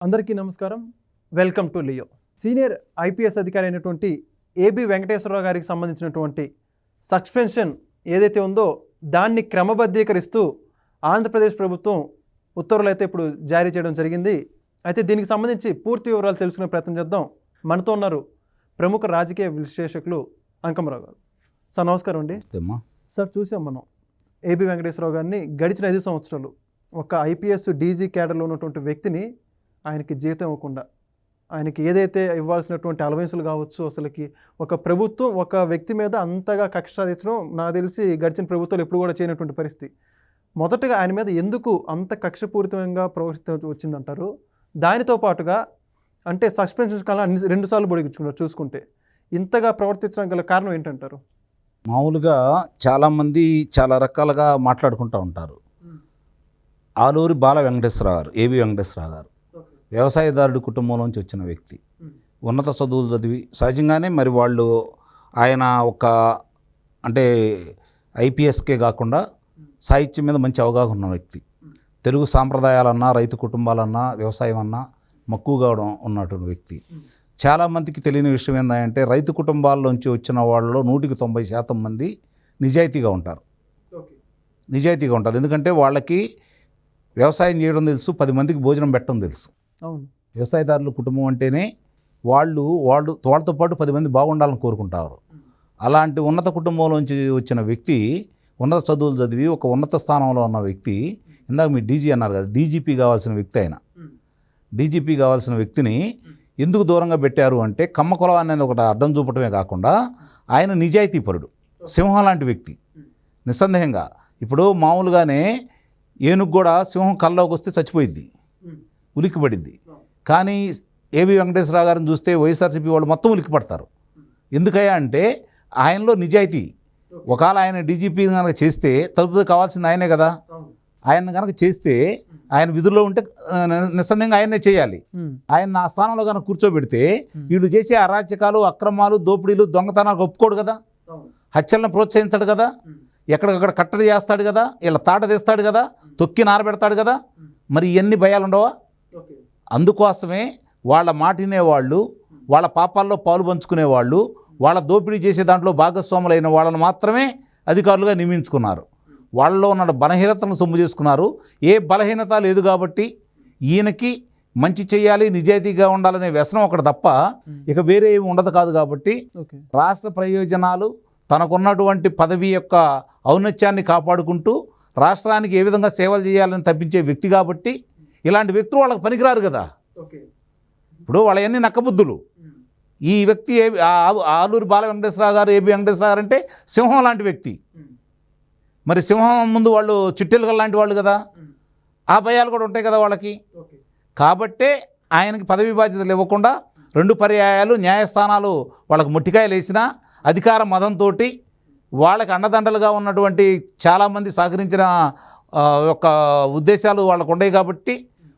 అందరికీ నమస్కారం. Welcome to Leo. Senior IPS అధికారి అయినటువంటి ఏబి వెంకటేశ్వరరావు గారికి సంబంధించినటువంటి సస్పెన్షన్ ఏదైతే ఉందో దాన్ని క్రమబద్ధీకరిస్తూ ఆంధ్రప్రదేశ్ ప్రభుత్వం ఉత్తర్వులు అయితే ఇప్పుడు జారీ చేయడం జరిగింది. అయితే దీనికి సంబంధించి పూర్తి వివరాలు తెలుసుకునే ప్రయత్నం చేద్దాం. మనతో ఉన్నారు ప్రముఖ రాజకీయ విశ్లేషకులు అంకమరావు గారు. సార్ నమస్కారం అండి. సార్ చూసాం మనం ఏబి వెంకటేశ్వరరావు గారిని గడిచిన 5 సంవత్సరాలు ఒక ఐపీఎస్ డీజీ క్యాడర్లో ఉన్నటువంటి వ్యక్తిని ఆయనకి జీతం ఇవ్వకుండా, ఆయనకి ఏదైతే ఇవ్వాల్సినటువంటి అలవెన్సులు కావచ్చు, అసలుకి ఒక ప్రభుత్వం ఒక వ్యక్తి మీద అంతగా కక్ష సాధించడం నాకు తెలిసి గడిచిన ప్రభుత్వాలు ఎప్పుడు కూడా చేయనటువంటి పరిస్థితి. మొదటగా ఆయన మీద ఎందుకు అంత కక్షపూరితంగా ప్రవర్తించ వచ్చిందంటారు? దానితో పాటుగా అంటే సస్పెన్షన్ కాలం 2 సార్లు పొడిగించుకున్నారు. చూసుకుంటే ఇంతగా ప్రవర్తించడం గల కారణం ఏంటంటారు? మామూలుగా చాలామంది చాలా రకాలుగా మాట్లాడుకుంటూ ఉంటారు. ఆలూరి బాల వెంకటేశ్వరరావు గారు, ఏబి వెంకటేశ్వరరావు గారు వ్యవసాయదారుడి కుటుంబంలోంచి వచ్చిన వ్యక్తి. ఉన్నత చదువులు చదివి సహజంగానే మరి వాళ్ళు ఆయన ఒక అంటే ఐపీఎస్కే కాకుండా సాహిత్యం మీద మంచి అవగాహన ఉన్న వ్యక్తి. తెలుగు సాంప్రదాయాలన్నా, రైతు కుటుంబాలన్నా, వ్యవసాయం అన్నా మక్కువగా ఉన్నటువంటి వ్యక్తి. చాలామందికి తెలియని విషయం ఏంటంటే రైతు కుటుంబాల్లోంచి వచ్చిన వాళ్ళలో 100% మంది నిజాయితీగా ఉంటారు. ఎందుకంటే వాళ్ళకి వ్యవసాయం చేయడం తెలుసు, 10 మందికి భోజనం పెట్టడం తెలుసు. అవును, వ్యవసాయదారుల కుటుంబం అంటేనే వాళ్ళతో పాటు 10 మంది బాగుండాలని కోరుకుంటారు. అలాంటి ఉన్నత కుటుంబంలోంచి వచ్చిన వ్యక్తి, ఉన్నత చదువులు చదివి ఒక ఉన్నత స్థానంలో ఉన్న వ్యక్తి, ఇందాక మీ డీజీ అన్నారు కదా, డీజీపీ కావాల్సిన వ్యక్తి ఆయన. డీజీపీ కావాల్సిన వ్యక్తిని ఎందుకు దూరంగా పెట్టారు అంటే కమ్మ కులం అనేది ఒకటి అడ్డం చూపటమే కాకుండా ఆయన నిజాయితీపరుడు, సింహం లాంటి వ్యక్తి. నిస్సందేహంగా ఇప్పుడు మామూలుగానే ఏనుగు కూడా సింహం కల్లోకి వస్తే చచ్చిపోయిద్ది, ఉలిక్కిపడిద్ది. కానీ ఏబి వెంకటేశ్వరరావు గారిని చూస్తే వైఎస్ఆర్సీపీ వాళ్ళు మొత్తం ఉలిక్కిపడతారు. ఎందుకయ్యా అంటే ఆయనలో నిజాయితీ. ఒకవేళ ఆయన డీజీపీ కనుక చేస్తే తలుపు కావాల్సింది ఆయనే కదా. ఆయన కనుక చేస్తే ఆయన విధుల్లో ఉంటే నిస్సందేహంగా ఆయన్నే చేయాలి. ఆయన ఆ స్థానంలో కనుక కూర్చోబెడితే వీళ్ళు చేసే అరాచకాలు, అక్రమాలు, దోపిడీలు, దొంగతనాలు ఒప్పుకోడు కదా, హత్యలను ప్రోత్సహించాడు కదా, ఎక్కడికక్కడ కట్టడి చేస్తాడు కదా, ఇలా తాట తీస్తాడు కదా, తొక్కి నారబెడతాడు కదా. మరి ఇవన్నీ భయాలు ఉండవా? అందుకోసమే వాళ్ళ మాట వినేవాళ్ళు, వాళ్ళ పాపాల్లో పాలు పంచుకునేవాళ్ళు, వాళ్ళ దోపిడీ చేసే దాంట్లో భాగస్వాములైన వాళ్ళని మాత్రమే అధికారులుగా నియమించుకున్నారు. వాళ్ళలో ఉన్న బలహీనతలను సొమ్ము చేసుకున్నారు. ఏ బలహీనత లేదు కాబట్టి ఈయనకి మంచి చేయాలి, నిజాయితీగా ఉండాలనే వ్యసనం ఒకటి తప్ప ఇక వేరే ఏమి ఉండదు కాదు. కాబట్టి రాష్ట్ర ప్రయోజనాలు, తనకున్నటువంటి పదవి యొక్క ఔన్నత్యాన్ని కాపాడుకుంటూ రాష్ట్రానికి ఏ విధంగా సేవలు చేయాలని తప్పించే వ్యక్తి కాబట్టి ఇలాంటి వ్యక్తులు వాళ్ళకి పనికిరారు కదా. ఇప్పుడు వాళ్ళవన్నీ నక్కబుద్ధులు. ఈ వ్యక్తి ఆలూరి బాల వెంకటేశ్వరరావు గారు, ఏబి వెంకటేశ్వరరావు గారు అంటే సింహం లాంటి వ్యక్తి. మరి సింహం ముందు వాళ్ళు చిట్టెలుగల లాంటి వాళ్ళు కదా, ఆ భయాలు కూడా ఉంటాయి కదా వాళ్ళకి. కాబట్టే ఆయనకి పదవి బాధ్యతలు ఇవ్వకుండా 2 పర్యాయాలు న్యాయస్థానాలు వాళ్ళకు ముట్టికాయలు వేసినా అధికార మదంతో వాళ్ళకి అండదండలుగా ఉన్నటువంటి చాలామంది సహకరించిన యొక్క ఉద్దేశాలు వాళ్ళకు ఉన్నాయి కాబట్టి,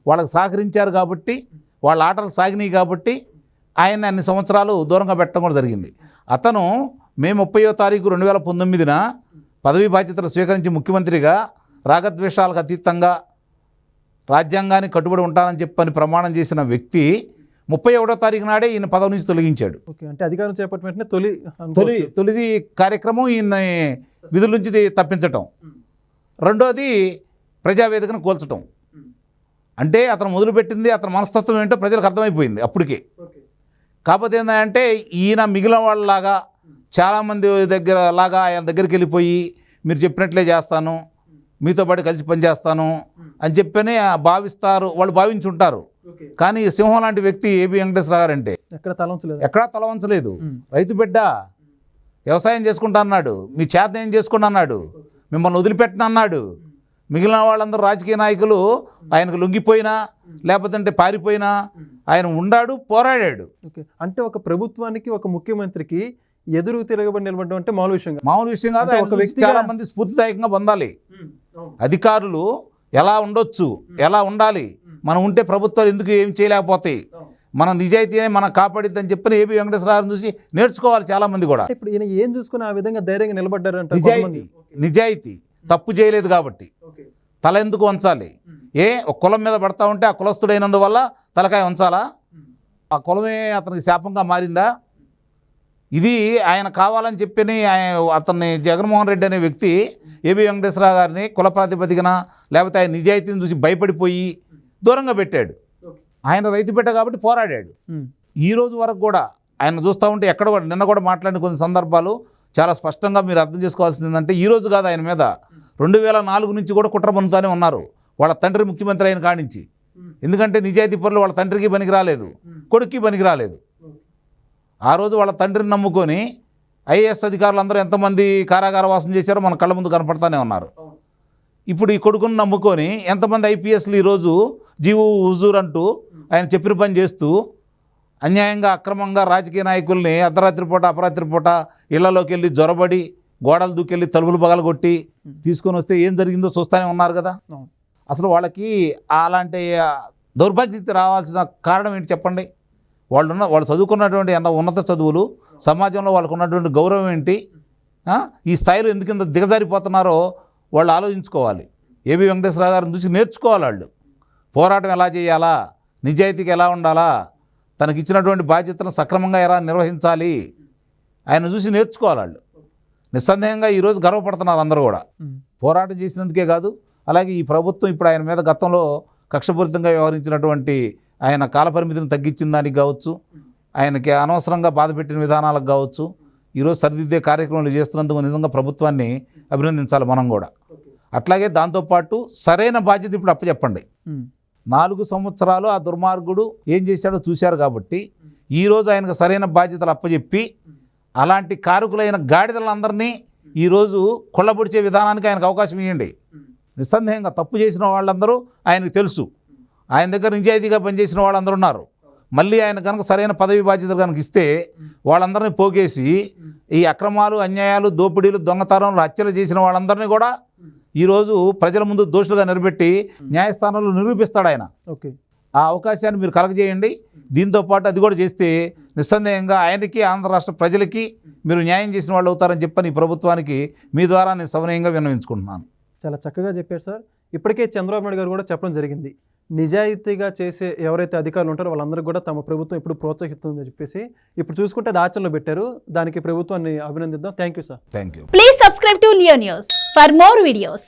వాళ్ళకి సహకరించారు కాబట్టి, వాళ్ళ ఆటలు సాగినాయి కాబట్టి ఆయన అన్ని సంవత్సరాలు దూరంగా పెట్టడం కూడా జరిగింది. అతను మే 30వ తారీఖు 2019న పదవి బాధ్యతలు స్వీకరించి ముఖ్యమంత్రిగా రాగద్వేషాలకు అతీతంగా రాజ్యాంగానికి కట్టుబడి ఉంటానని చెప్పని ప్రమాణం చేసిన వ్యక్తి 31వ తారీఖు నాడే ఈయన పదవి నుంచి తొలగించాడు. అంటే అధికారం చేపట్టిన వెంటనే తొలి కార్యక్రమం ఈయన విధుల నుంచి తప్పించటం, రెండోది ప్రజావేదికను కూల్చటం. అంటే అతను మొదలుపెట్టింది, అతని మనస్తత్వం ఏంటో ప్రజలకు అర్థమైపోయింది అప్పటికే. కాకపోతే ఏంటంటే ఈయన మిగిలిన వాళ్ళలాగా చాలామంది దగ్గర లాగా ఆయన దగ్గరికి వెళ్ళిపోయి మీరు చెప్పినట్లే చేస్తాను, మీతో పాటు కలిసి పనిచేస్తాను అని చెప్పని భావిస్తారు, వాళ్ళు భావించుంటారు. కానీ సింహం లాంటి వ్యక్తి ఏబి వెంకటేశ్వరరావు గారు అంటే ఎక్కడా తల వంచలేదు. రైతు బిడ్డ, వ్యవసాయం చేసుకుంటా అన్నాడు, మీ చేత ఏం చేసుకుంటా అన్నాడు, మిమ్మల్ని వదిలిపెట్టను అన్నాడు. మిగిలిన వాళ్ళందరూ రాజకీయ నాయకులు ఆయనకు లొంగిపోయినా లేకపోతే పారిపోయినా ఆయన ఉండాడు, పోరాడాడు. అంటే ఒక ప్రభుత్వానికి, ఒక ముఖ్యమంత్రికి ఎదురు తిరగబడి నిలబడడం అంటే మామూలు విషయం కాదు. ఒక వ్యక్తి చాలా మంది స్ఫూర్తిదాయకంగా పొందాలి. అధికారులు ఎలా ఉండొచ్చు, ఎలా ఉండాలి, మనం ఉంటే ప్రభుత్వాలు ఎందుకు ఏం చేయలేకపోతాయి, మన నిజాయితీనే మనం కాపాడిద్దని చెప్పని ఏబి వెంకటేశ్వరరావుని చూసి నేర్చుకోవాలి చాలామంది కూడా. ఇప్పుడు ఈయన ఏం చూసుకుని ఆ విధంగా ధైర్యంగా నిలబడ్డారంట? నిజాయితీ తప్పు చేయలేదు కాబట్టి తల ఎందుకు వంచాలి. ఒక కులం మీద పడతా ఉంటే ఆ కులస్తుడైనందువల్ల తలకాయ ఉంచాలా? ఆ కులమే అతనికి శాపంగా మారిందా? ఇది ఆయన కావాలని చెప్పని అతన్ని జగన్మోహన్ రెడ్డి అనే వ్యక్తి ఏబి వెంకటేశ్వరరావు గారిని కుల ప్రాతిపదికన లేకపోతే ఆయన నిజాయితీని చూసి భయపడిపోయి దూరంగా పెట్టాడు. ఆయన రైతు బిడ్డ కాబట్టి పోరాడాడు. ఈ రోజు వరకు కూడా ఆయన చూస్తూ ఉంటే ఎక్కడ కూడా నిన్న కూడా మాట్లాడిన కొన్ని సందర్భాలు చాలా స్పష్టంగా మీరు అర్థం చేసుకోవాల్సింది ఏంటంటే, ఈ రోజు కాదు ఆయన మీద 2004 నుంచి కూడా కుట్ర పన్నుతూనే ఉన్నారు, వాళ్ళ తండ్రి ముఖ్యమంత్రి అయిన కానించి. ఎందుకంటే నిజాయితీ పనులు వాళ్ళ తండ్రికి పనికి రాలేదు, కొడుక్కి పనికి రాలేదు. ఆ రోజు వాళ్ళ తండ్రిని నమ్ముకొని ఐఏఎస్ అధికారులు అందరూ ఎంతమంది కారాగార వాసం చేశారో మన కళ్ళ ముందు కనపడతానే ఉన్నారు. ఇప్పుడు ఈ కొడుకుని నమ్ముకొని ఎంతమంది ఐపీఎస్లు ఈరోజు జీవు హుజూర్ అంటూ ఆయన చెప్పిన పని చేస్తూ అన్యాయంగా అక్రమంగా రాజకీయ నాయకుల్ని అర్ధరాత్రి పూట అపరాత్రి పూట ఇళ్లలోకి వెళ్ళి జొరబడి గోడలు దూకెళ్ళి తలుపులు పగలగొట్టి తీసుకొని వస్తే ఏం జరిగిందో చూస్తూనే ఉన్నారు కదా. అసలు వాళ్ళకి అలాంటి దౌర్భాగ్యత రావాల్సిన కారణం ఏంటి చెప్పండి? వాళ్ళు చదువుకున్నటువంటి ఉన్నత చదువులు, సమాజంలో వాళ్ళకు ఉన్నటువంటి గౌరవం ఏంటి, ఈ స్థాయిలో ఎందుకు ఇంత దిగజారిపోతున్నారో వాళ్ళు ఆలోచించుకోవాలి. ఏబి వెంకటేశ్వరరావు గారిని చూసి నేర్చుకోవాలి. వాళ్ళు పోరాటం ఎలా చేయాలా, నిజాయితీకి ఎలా ఉండాలా, తనకి ఇచ్చినటువంటి బాధ్యతను సక్రమంగా ఎలా నిర్వహించాలి, ఆయన చూసి నేర్చుకోవాలి. వాళ్ళు నిస్సందేహంగా ఈరోజు గర్వపడుతున్నారు అందరూ కూడా. పోరాటం చేసినందుకే కాదు, అలాగే ఈ ప్రభుత్వం ఇప్పుడు ఆయన మీద గతంలో కక్షపూరితంగా వ్యవహరించినటువంటి ఆయన కాలపరిమితిని తగ్గించిన దానికి కావచ్చు, ఆయనకి అనవసరంగా బాధపెట్టిన విధానాలకు కావచ్చు, ఈరోజు సరిదిద్దే కార్యక్రమాలు చేస్తున్నందుకు నిజంగా ప్రభుత్వాన్ని అభినందించాలి మనం కూడా. అట్లాగే దాంతోపాటు సరైన బాధ్యత ఇప్పుడు అప్పచెప్పండి. 4 సంవత్సరాలు ఆ దుర్మార్గుడు ఏం చేశాడో చూశారు కాబట్టి ఈరోజు ఆయనకు సరైన బాధ్యతలు అప్పచెప్పి అలాంటి కారకులైన గాడిదలందరినీ ఈరోజు కొల్లబొడిచే విధానానికి ఆయనకు అవకాశం ఇవ్వండి. నిస్సందేహంగా తప్పు చేసిన వాళ్ళందరూ ఆయనకు తెలుసు, ఆయన దగ్గర నిజాయితీగా పనిచేసిన వాళ్ళందరూ ఉన్నారు. మళ్ళీ ఆయన కనుక సరైన పదవి బాధ్యతలు కనుక ఇస్తే వాళ్ళందరినీ పోగేసి ఈ అక్రమాలు, అన్యాయాలు, దోపిడీలు, దొంగతనాలు, హత్యలు చేసిన వాళ్ళందరినీ కూడా ఈరోజు ప్రజల ముందు దోషులుగా నిలబెట్టి న్యాయస్థానంలో నిరూపిస్తాడు ఆయన. ఆ అవకాశాన్ని మీరు కలగజేయండి. దీంతోపాటు అది కూడా చేస్తే నిస్సందేహంగా ఆయనకి, ఆంధ్ర రాష్ట్ర ప్రజలకి మీరు న్యాయం చేసిన వాళ్ళు అవుతారని చెప్పని ఈ ప్రభుత్వానికి మీ ద్వారా నేను సవినయంగా విన్నవించుకుంటున్నాను. చాలా చక్కగా చెప్పారు సార్. ఇప్పటికే చంద్రబాబు నాయుడు గారు కూడా చెప్పడం జరిగింది, నిజాయితీగా చేసే ఎవరైతే అధికారులు ఉంటారో వాళ్ళందరూ కూడా తమ ప్రభుత్వం ఇప్పుడు ప్రోత్సహిస్తుందని చెప్పేసి ఇప్పుడు చూసుకుంటే అది ఆచరణలో పెట్టారు. దానికి ప్రభుత్వాన్ని అభినందిద్దాం. Thank you sir. Thank you. Please subscribe to Leo news for more videos.